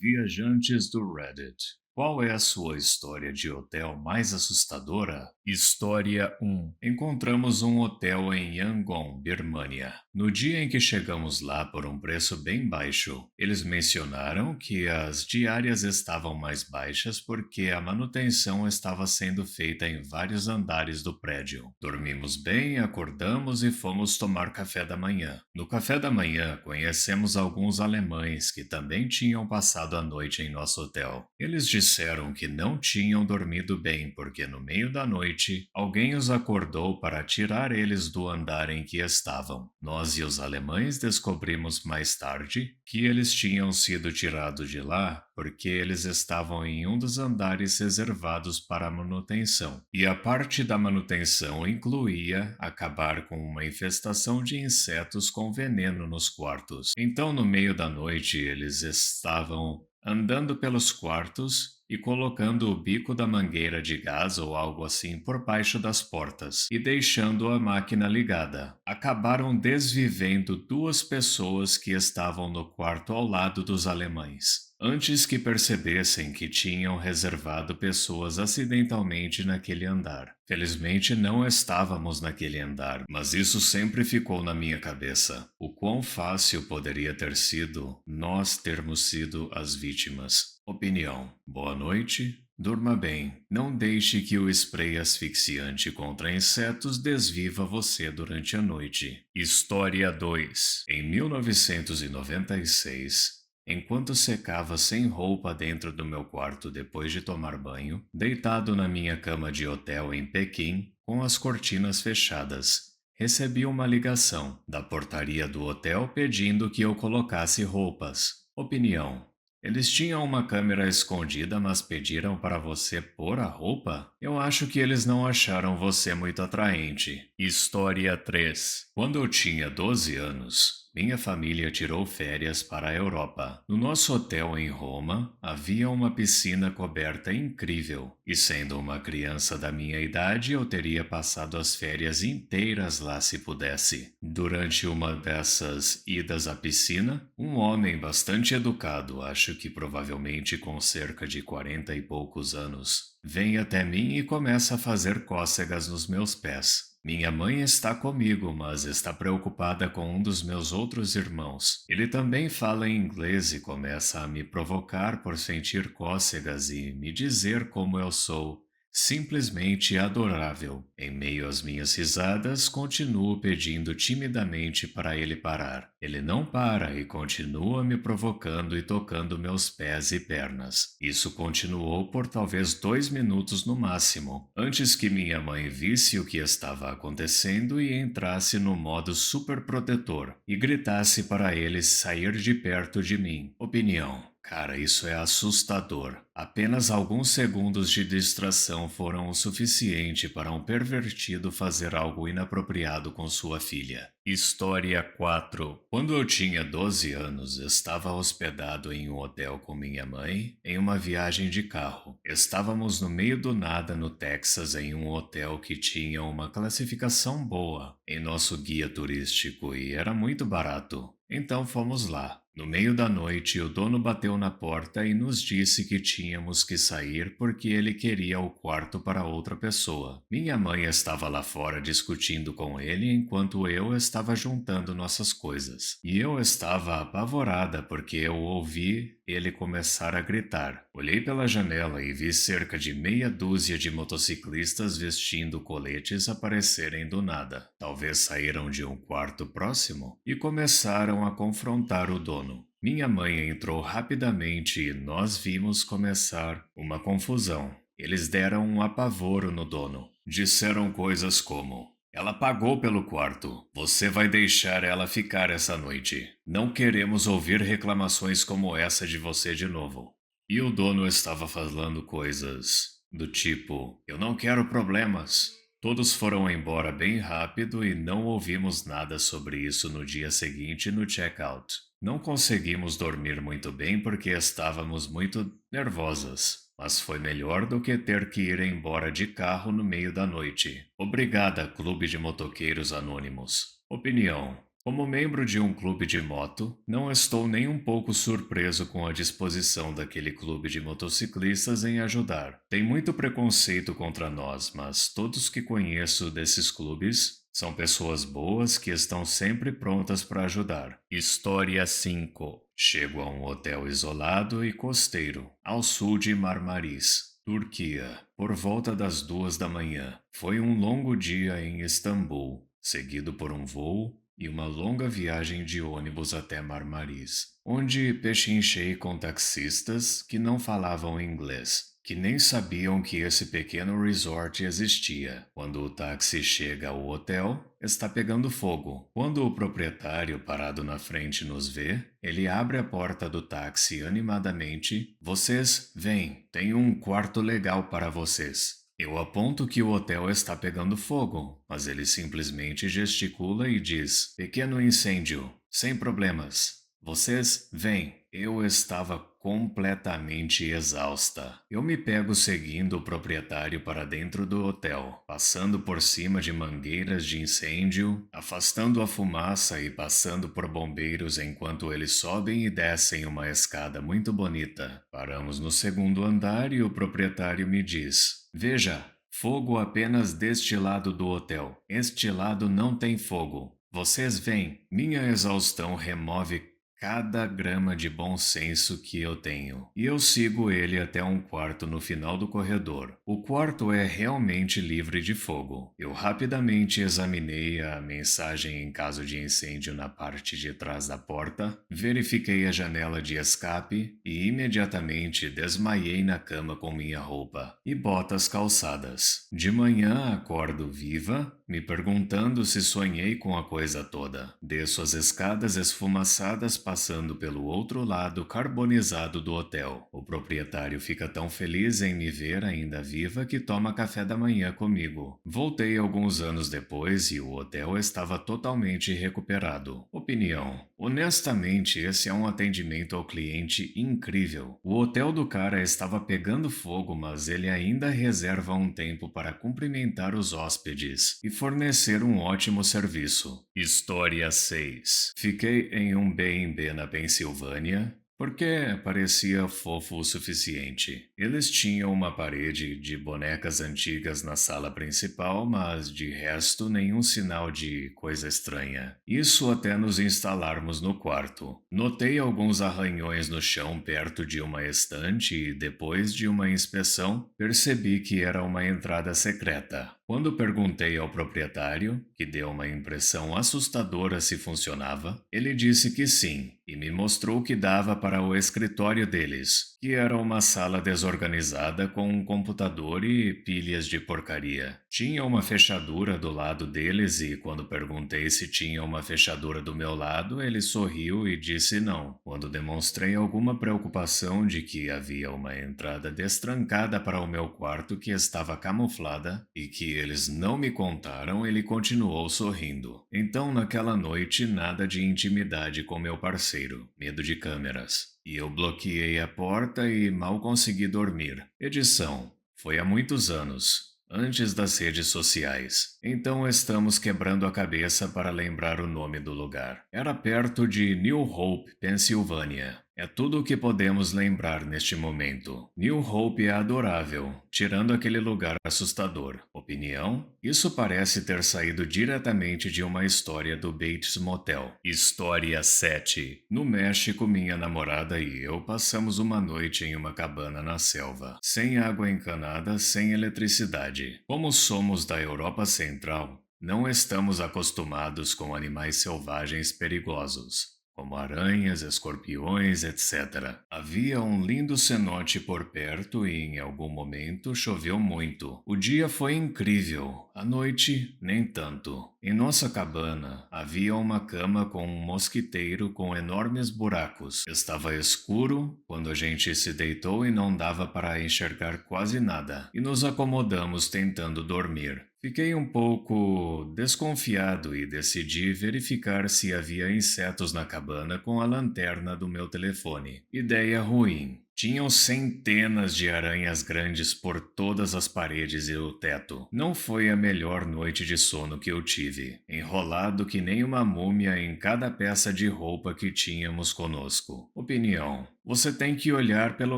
Viajantes do Reddit. Qual é a sua história de hotel mais assustadora? História 1. Encontramos um hotel em Yangon, Birmânia. No dia em que chegamos lá por um preço bem baixo, eles mencionaram que as diárias estavam mais baixas porque a manutenção estava sendo feita em vários andares do prédio. Dormimos bem, acordamos e fomos tomar café da manhã. No café da manhã, conhecemos alguns alemães que também tinham passado a noite em nosso hotel. Eles disseram que não tinham dormido bem porque no meio da noite alguém os acordou para tirar eles do andar em que estavam. Nós e os alemães descobrimos mais tarde que eles tinham sido tirados de lá porque eles estavam em um dos andares reservados para a manutenção. E a parte da manutenção incluía acabar com uma infestação de insetos com veneno nos quartos. Então, no meio da noite, eles estavam andando pelos quartos e colocando o bico da mangueira de gás ou algo assim por baixo das portas e deixando a máquina ligada. Acabaram desvivendo duas pessoas que estavam no quarto ao lado dos alemães, antes que percebessem que tinham reservado pessoas acidentalmente naquele andar. Felizmente não estávamos naquele andar, mas isso sempre ficou na minha cabeça. O quão fácil poderia ter sido nós termos sido as vítimas. Opinião. Boa noite. Durma bem. Não deixe que o spray asfixiante contra insetos desviva você durante a noite. História 2. Em 1996, enquanto secava sem roupa dentro do meu quarto depois de tomar banho, deitado na minha cama de hotel em Pequim, com as cortinas fechadas, recebi uma ligação da portaria do hotel pedindo que eu colocasse roupas. Opinião. Eles tinham uma câmera escondida, mas pediram para você pôr a roupa? Eu acho que eles não acharam você muito atraente. História 3. Quando eu tinha 12 anos, minha família tirou férias para a Europa. No nosso hotel em Roma, havia uma piscina coberta incrível, e sendo uma criança da minha idade, eu teria passado as férias inteiras lá se pudesse. Durante uma dessas idas à piscina, um homem bastante educado, acho que provavelmente com cerca de 40 e poucos anos, vem até mim e começa a fazer cócegas nos meus pés. Minha mãe está comigo, mas está preocupada com um dos meus outros irmãos. Ele também fala em inglês e começa a me provocar por sentir cócegas e me dizer como eu sou simplesmente adorável. Em meio às minhas risadas, continuo pedindo timidamente para ele parar. Ele não para e continua me provocando e tocando meus pés e pernas. Isso continuou por talvez 2 minutos no máximo, antes que minha mãe visse o que estava acontecendo e entrasse no modo super protetor e gritasse para ele sair de perto de mim. Opinião. Cara, isso é assustador. Apenas alguns segundos de distração foram o suficiente para um pervertido fazer algo inapropriado com sua filha. História 4. Quando eu tinha 12 anos, estava hospedado em um hotel com minha mãe em uma viagem de carro. Estávamos no meio do nada no Texas em um hotel que tinha uma classificação boa em nosso guia turístico e era muito barato. Então fomos lá. No meio da noite, o dono bateu na porta e nos disse que tínhamos que sair porque ele queria o quarto para outra pessoa. Minha mãe estava lá fora discutindo com ele enquanto eu estava juntando nossas coisas. E eu estava apavorada porque eu ouvi ele começar a gritar. Olhei pela janela e vi cerca de meia dúzia de motociclistas vestindo coletes aparecerem do nada. Talvez saíram de um quarto próximo e começaram a confrontar o dono. Minha mãe entrou rapidamente e nós vimos começar uma confusão. Eles deram um apavoro no dono. Disseram coisas como: ela pagou pelo quarto. Você vai deixar ela ficar essa noite. Não queremos ouvir reclamações como essa de você de novo. E o dono estava falando coisas do tipo: eu não quero problemas. Todos foram embora bem rápido e não ouvimos nada sobre isso no dia seguinte no check-out. Não conseguimos dormir muito bem porque estávamos muito nervosas. Mas foi melhor do que ter que ir embora de carro no meio da noite. Obrigada, Clube de Motoqueiros Anônimos. Opinião. Como membro de um clube de moto, não estou nem um pouco surpreso com a disposição daquele clube de motociclistas em ajudar. Tem muito preconceito contra nós, mas todos que conheço desses clubes são pessoas boas que estão sempre prontas para ajudar. História 5. Chego a um hotel isolado e costeiro, ao sul de Marmaris, Turquia, por volta das 2 da manhã. Foi um longo dia em Istambul, seguido por um voo e uma longa viagem de ônibus até Marmaris, onde pechinchei com taxistas que não falavam inglês, que nem sabiam que esse pequeno resort existia. Quando o táxi chega ao hotel, está pegando fogo. Quando o proprietário parado na frente nos vê, ele abre a porta do táxi animadamente. Vocês, vêm, tem um quarto legal para vocês. Eu aponto que o hotel está pegando fogo, mas ele simplesmente gesticula e diz: pequeno incêndio, sem problemas. Vocês vêm. Eu estava completamente exausta. Eu me pego seguindo o proprietário para dentro do hotel, passando por cima de mangueiras de incêndio, afastando a fumaça e passando por bombeiros enquanto eles sobem e descem uma escada muito bonita. Paramos no segundo andar e o proprietário me diz: veja, fogo apenas deste lado do hotel. Este lado não tem fogo. Vocês veem, minha exaustão remove cada grama de bom senso que eu tenho. E eu sigo ele até um quarto no final do corredor. O quarto é realmente livre de fogo. Eu rapidamente examinei a mensagem em caso de incêndio na parte de trás da porta, verifiquei a janela de escape e imediatamente desmaiei na cama com minha roupa e botas calçadas. De manhã acordo viva, me perguntando se sonhei com a coisa toda. Desço as escadas esfumaçadas passando pelo outro lado carbonizado do hotel. O proprietário fica tão feliz em me ver ainda viva que toma café da manhã comigo. Voltei alguns anos depois e o hotel estava totalmente recuperado. Opinião: honestamente, esse é um atendimento ao cliente incrível. O hotel do cara estava pegando fogo, mas ele ainda reserva um tempo para cumprimentar os hóspedes e fornecer um ótimo serviço. História 6. Fiquei em um B&B na Pensilvânia porque parecia fofo o suficiente. Eles tinham uma parede de bonecas antigas na sala principal, mas de resto nenhum sinal de coisa estranha. Isso até nos instalarmos no quarto. Notei alguns arranhões no chão perto de uma estante e depois de uma inspeção percebi que era uma entrada secreta. Quando perguntei ao proprietário, que deu uma impressão assustadora se funcionava, ele disse que sim, e me mostrou que dava para o escritório deles, que era uma sala desorganizada com um computador e pilhas de porcaria. Tinha uma fechadura do lado deles e quando perguntei se tinha uma fechadura do meu lado, ele sorriu e disse não. Quando demonstrei alguma preocupação de que havia uma entrada destrancada para o meu quarto que estava camuflada e que eles não me contaram, ele continuou sorrindo. Então, naquela noite, nada de intimidade com meu parceiro, medo de câmeras. E eu bloqueei a porta e mal consegui dormir. Edição: foi há muitos anos, antes das redes sociais. Então estamos quebrando a cabeça para lembrar o nome do lugar. Era perto de New Hope, Pensilvânia. É tudo o que podemos lembrar neste momento. New Hope é adorável, tirando aquele lugar assustador. Opinião? Isso parece ter saído diretamente de uma história do Bates Motel. História 7. No México, minha namorada e eu passamos uma noite em uma cabana na selva, sem água encanada, sem eletricidade. Como somos da Europa Central, não estamos acostumados com animais selvagens perigosos, como aranhas, escorpiões, etc. Havia um lindo cenote por perto e em algum momento choveu muito. O dia foi incrível, a noite nem tanto. Em nossa cabana havia uma cama com um mosquiteiro com enormes buracos. Estava escuro quando a gente se deitou e não dava para enxergar quase nada, e nos acomodamos tentando dormir. Fiquei um pouco desconfiado e decidi verificar se havia insetos na cabana com a lanterna do meu telefone. Ideia ruim. Tinham centenas de aranhas grandes por todas as paredes e o teto. Não foi a melhor noite de sono que eu tive, enrolado que nem uma múmia em cada peça de roupa que tínhamos conosco. Opinião: você tem que olhar pelo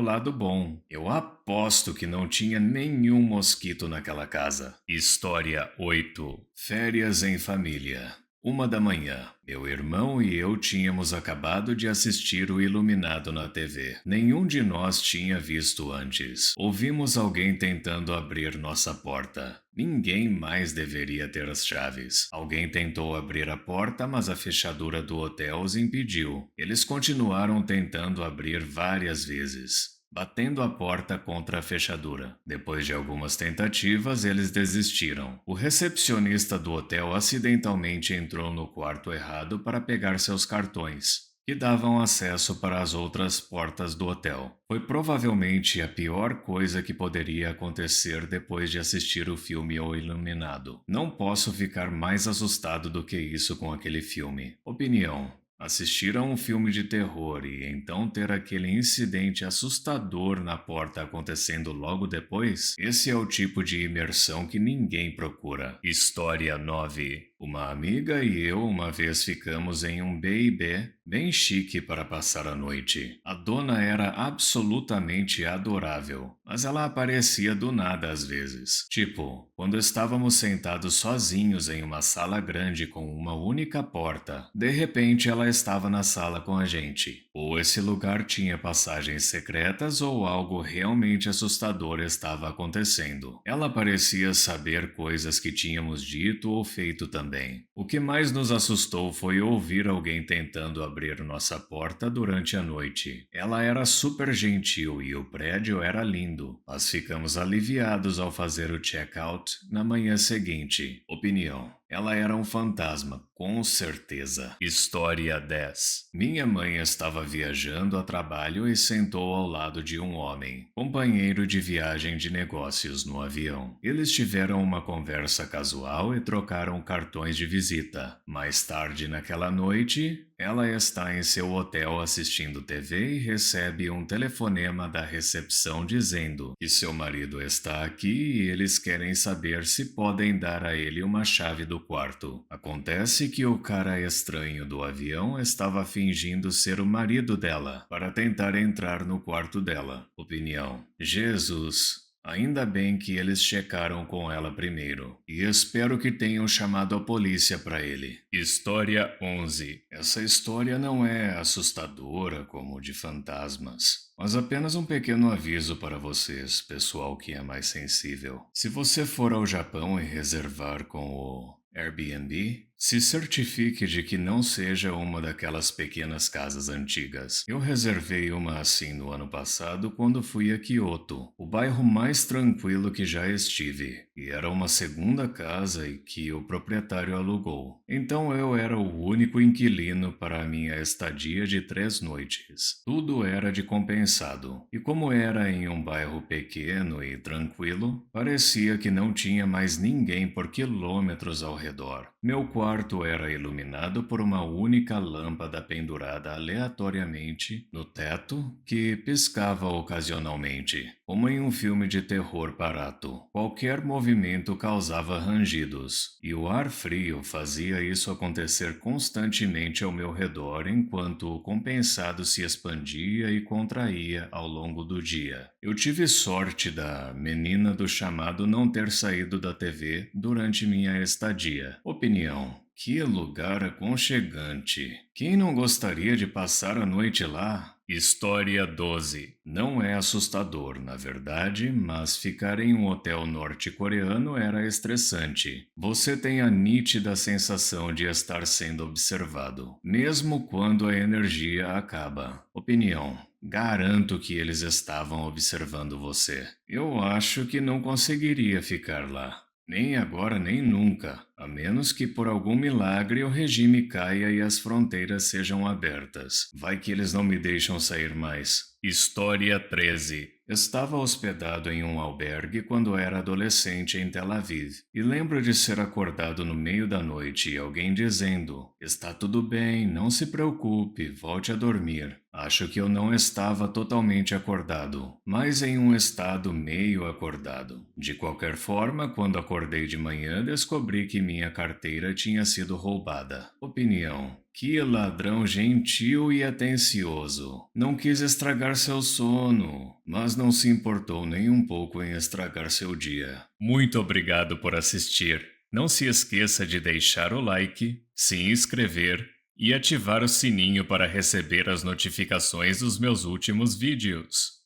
lado bom. Eu aposto que não tinha nenhum mosquito naquela casa. História 8. Férias em família. 1 da manhã. Meu irmão e eu tínhamos acabado de assistir o Iluminado na TV. Nenhum de nós tinha visto antes. Ouvimos alguém tentando abrir nossa porta. Ninguém mais deveria ter as chaves. Alguém tentou abrir a porta, mas a fechadura do hotel os impediu. Eles continuaram tentando abrir várias vezes, batendo a porta contra a fechadura. Depois de algumas tentativas, eles desistiram. O recepcionista do hotel acidentalmente entrou no quarto errado para pegar seus cartões, que davam acesso para as outras portas do hotel. Foi provavelmente a pior coisa que poderia acontecer depois de assistir o filme O Iluminado. Não posso ficar mais assustado do que isso com aquele filme. Opinião: assistir a um filme de terror e então ter aquele incidente assustador na porta acontecendo logo depois? Esse é o tipo de imersão que ninguém procura. História 9. Uma amiga e eu uma vez ficamos em um B&B bem chique para passar a noite. A dona era absolutamente adorável, mas ela aparecia do nada às vezes. Tipo, quando estávamos sentados sozinhos em uma sala grande com uma única porta, de repente ela estava na sala com a gente. Ou esse lugar tinha passagens secretas ou algo realmente assustador estava acontecendo. Ela parecia saber coisas que tínhamos dito ou feito também. O que mais nos assustou foi ouvir alguém tentando abrir nossa porta durante a noite. Ela era super gentil e o prédio era lindo. Nós ficamos aliviados ao fazer o check-out na manhã seguinte. Opinião: ela era um fantasma, com certeza. História 10. Minha mãe estava viajando a trabalho e sentou ao lado de um homem, companheiro de viagem de negócios no avião. Eles tiveram uma conversa casual e trocaram cartões de visita. Mais tarde naquela noite, ela está em seu hotel assistindo TV e recebe um telefonema da recepção dizendo que seu marido está aqui e eles querem saber se podem dar a ele uma chave do quarto. Acontece que o cara estranho do avião estava fingindo ser o marido dela para tentar entrar no quarto dela. Opinião: Jesus. Ainda bem que eles checaram com ela primeiro, e espero que tenham chamado a polícia para ele. História 11. Essa história não é assustadora como de fantasmas, mas apenas um pequeno aviso para vocês, pessoal que é mais sensível. Se você for ao Japão e reservar com o Airbnb, se certifique de que não seja uma daquelas pequenas casas antigas. Eu reservei uma assim no ano passado quando fui a Kyoto, o bairro mais tranquilo que já estive, e era uma segunda casa e que o proprietário alugou. Então eu era o único inquilino para a minha estadia de 3 noites. Tudo era de compensado, e como era em um bairro pequeno e tranquilo, parecia que não tinha mais ninguém por quilômetros ao redor. Meu quarto era iluminado por uma única lâmpada pendurada aleatoriamente no teto que piscava ocasionalmente, como em um filme de terror barato. Qualquer movimento causava rangidos, e o ar frio fazia isso acontecer constantemente ao meu redor enquanto o compensado se expandia e contraía ao longo do dia. Eu tive sorte da menina do chamado não ter saído da TV durante minha estadia. Opinião: que lugar aconchegante. Quem não gostaria de passar a noite lá? História 12. Não é assustador, na verdade, mas ficar em um hotel norte-coreano era estressante. Você tem a nítida sensação de estar sendo observado, mesmo quando a energia acaba. Opinião: garanto que eles estavam observando você. Eu acho que não conseguiria ficar lá. Nem agora, nem nunca, a menos que por algum milagre o regime caia e as fronteiras sejam abertas. Vai que eles não me deixam sair mais. História 13. Estava hospedado em um albergue quando era adolescente em Tel Aviv, e lembro de ser acordado no meio da noite e alguém dizendo: está tudo bem, não se preocupe, volte a dormir. Acho que eu não estava totalmente acordado, mas em um estado meio acordado. De qualquer forma, quando acordei de manhã, descobri que minha carteira tinha sido roubada. Opinião: que ladrão gentil e atencioso. Não quis estragar seu sono, mas não se importou nem um pouco em estragar seu dia. Muito obrigado por assistir. Não se esqueça de deixar o like, se inscrever e ativar o sininho para receber as notificações dos meus últimos vídeos.